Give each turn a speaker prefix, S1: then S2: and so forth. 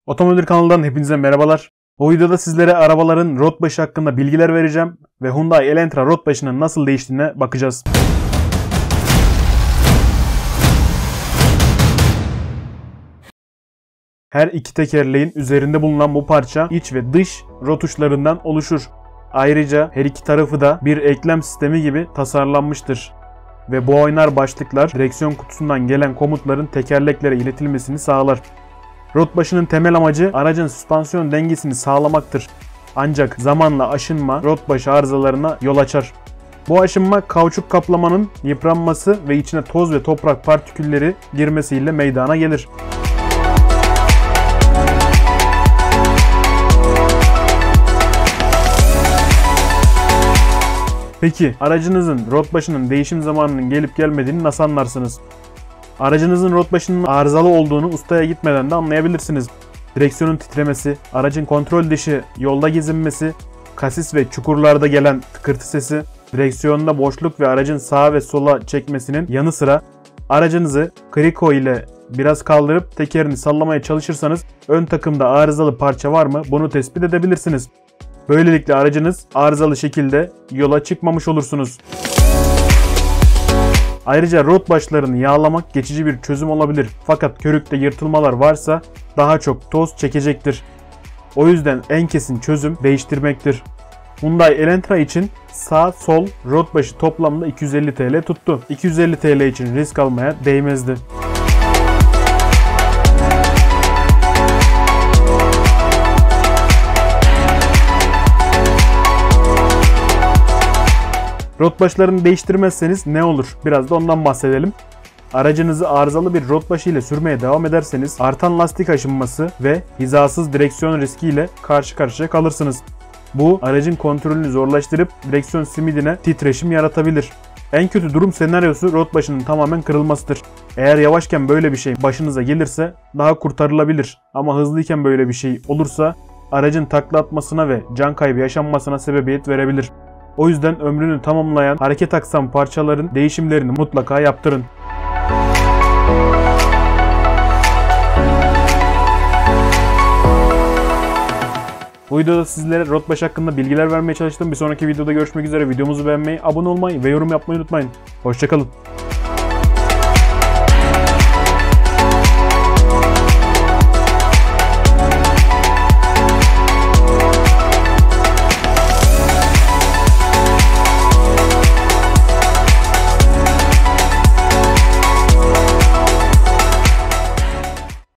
S1: Otomobil kanalından hepinize merhabalar. Bu videoda sizlere arabaların rot başı hakkında bilgiler vereceğim ve Hyundai Elantra rot başının nasıl değiştiğine bakacağız. Her iki tekerleğin üzerinde bulunan bu parça iç ve dış rot uçlarından oluşur. Ayrıca her iki tarafı da bir eklem sistemi gibi tasarlanmıştır. Ve bu oynar başlıklar direksiyon kutusundan gelen komutların tekerleklere iletilmesini sağlar. Rot başının temel amacı aracın süspansiyon dengesini sağlamaktır. Ancak zamanla aşınma rot başı arızalarına yol açar. Bu aşınma kauçuk kaplamanın yıpranması ve içine toz ve toprak partikülleri girmesiyle meydana gelir. Peki aracınızın rot başının değişim zamanının gelip gelmediğini nasıl anlarsınız? Aracınızın rot başının arızalı olduğunu ustaya gitmeden de anlayabilirsiniz. Direksiyonun titremesi, aracın kontrol dışı yolda gezinmesi, kasis ve çukurlarda gelen tıkırtı sesi, direksiyonda boşluk ve aracın sağa ve sola çekmesinin yanı sıra aracınızı kriko ile biraz kaldırıp tekerini sallamaya çalışırsanız ön takımda arızalı parça var mı bunu tespit edebilirsiniz. Böylelikle aracınız arızalı şekilde yola çıkmamış olursunuz. Ayrıca rot başlarını yağlamak geçici bir çözüm olabilir. Fakat körükte yırtılmalar varsa daha çok toz çekecektir. O yüzden en kesin çözüm değiştirmektir. Hyundai Elantra için sağ sol rot başı toplamda 250 TL tuttu. 250 TL için risk almaya değmezdi. Rot başlarını değiştirmezseniz ne olur? Biraz da ondan bahsedelim. Aracınızı arızalı bir rot başı ile sürmeye devam ederseniz artan lastik aşınması ve hizasız direksiyon riskiyle karşı karşıya kalırsınız. Bu aracın kontrolünü zorlaştırıp direksiyon simidine titreşim yaratabilir. En kötü durum senaryosu rot başının tamamen kırılmasıdır. Eğer yavaşken böyle bir şey başınıza gelirse daha kurtarılabilir. Ama hızlıyken böyle bir şey olursa aracın takla atmasına ve can kaybı yaşanmasına sebebiyet verebilir. O yüzden ömrünü tamamlayan hareket aksam parçaların değişimlerini mutlaka yaptırın. Bu videoda sizlere rot başı hakkında bilgiler vermeye çalıştım. Bir sonraki videoda görüşmek üzere. Videomuzu beğenmeyi, abone olmayı ve yorum yapmayı unutmayın. Hoşçakalın.